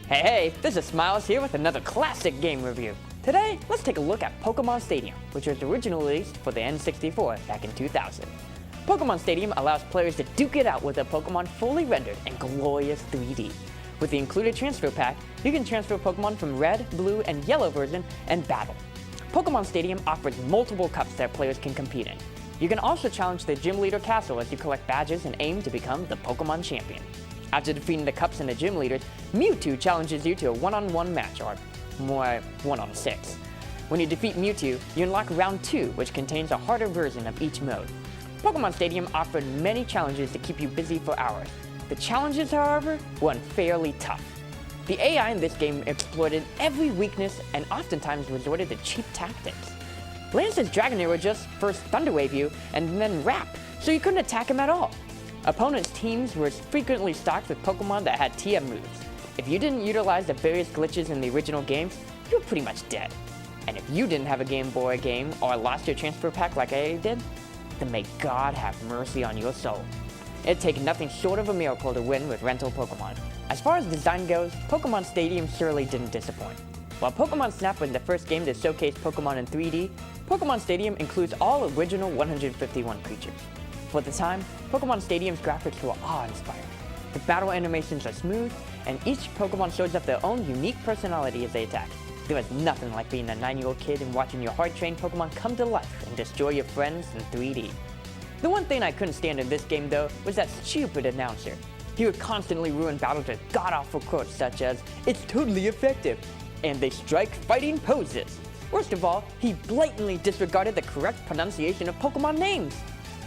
Hey, this is Smiles here with another classic game review. Today, let's take a look at Pokemon Stadium, which was originally released for the N64 back in 2000. Pokemon Stadium allows players to duke it out with a Pokemon fully rendered in glorious 3D. With the included transfer pack, you can transfer Pokemon from Red, Blue, and Yellow version and battle. Pokemon Stadium offers multiple cups that players can compete in. You can also challenge the Gym Leader Castle as you collect badges and aim to become the Pokemon Champion. After defeating the cups and the gym leaders, Mewtwo challenges you to a one-on-one match, or more 1-on-6. When you defeat Mewtwo, you unlock Round 2, which contains a harder version of each mode. Pokemon Stadium offered many challenges to keep you busy for hours. The challenges, however, were unfairly tough. The AI in this game exploited every weakness and oftentimes resorted to cheap tactics. Lance's Dragonair would just first Thunder Wave you and then Wrap, so you couldn't attack him at all. Opponents' teams were frequently stocked with Pokemon that had TM moves. If you didn't utilize the various glitches in the original games, you were pretty much dead. And if you didn't have a Game Boy game or lost your transfer pack like I did, then may God have mercy on your soul. It'd take nothing short of a miracle to win with rental Pokemon. As far as design goes, Pokemon Stadium surely didn't disappoint. While Pokemon Snap was the first game to showcase Pokemon in 3D, Pokemon Stadium includes all original 151 creatures. For the time, Pokemon Stadium's graphics were awe-inspiring. The battle animations are smooth, and each Pokemon shows up their own unique personality as they attack. There is nothing like being a 9-year-old kid and watching your hard-trained Pokemon come to life and destroy your friends in 3D. The one thing I couldn't stand in this game, though, was that stupid announcer. He would constantly ruin battles with god-awful quotes such as, "It's totally effective," and "They strike fighting poses." Worst of all, he blatantly disregarded the correct pronunciation of Pokemon names.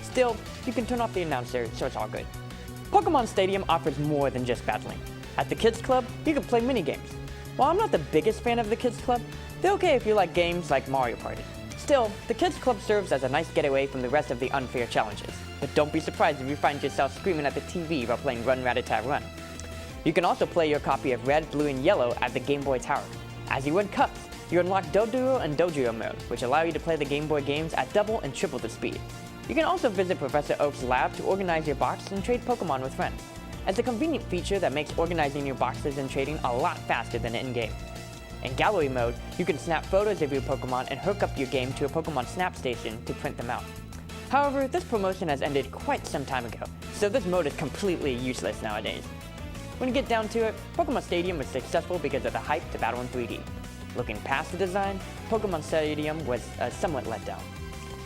Still, you can turn off the announcer, so it's all good. Pokemon Stadium offers more than just battling. At the Kids Club, you can play minigames. While I'm not the biggest fan of the Kids Club, they're okay if you like games like Mario Party. Still, the Kids Club serves as a nice getaway from the rest of the unfair challenges. But don't be surprised if you find yourself screaming at the TV while playing Run Rattata Run. You can also play your copy of Red, Blue, and Yellow at the Game Boy Tower. As you win cups, you unlock Doduo and Dojiro mode, which allow you to play the Game Boy games at double and triple the speed. You can also visit Professor Oak's lab to organize your box and trade Pokemon with friends. It's a convenient feature that makes organizing your boxes and trading a lot faster than in-game. In Gallery mode, you can snap photos of your Pokemon and hook up your game to a Pokemon Snap station to print them out. However, this promotion has ended quite some time ago, so this mode is completely useless nowadays. When you get down to it, Pokemon Stadium was successful because of the hype to battle in 3D. Looking past the design, Pokemon Stadium was a somewhat letdown.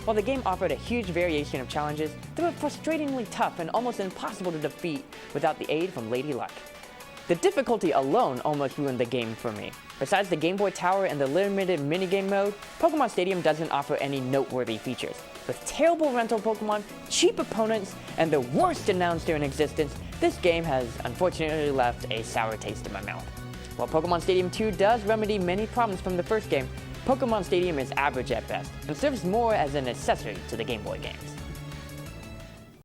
While the game offered a huge variation of challenges, they were frustratingly tough and almost impossible to defeat without the aid from Lady Luck. The difficulty alone almost ruined the game for me. Besides the Game Boy Tower and the limited minigame mode, Pokemon Stadium doesn't offer any noteworthy features. With terrible rental Pokemon, cheap opponents, and the worst announcer in existence, this game has unfortunately left a sour taste in my mouth. While Pokemon Stadium 2 does remedy many problems from the first game, Pokemon Stadium is average at best, and serves more as an accessory to the Game Boy games.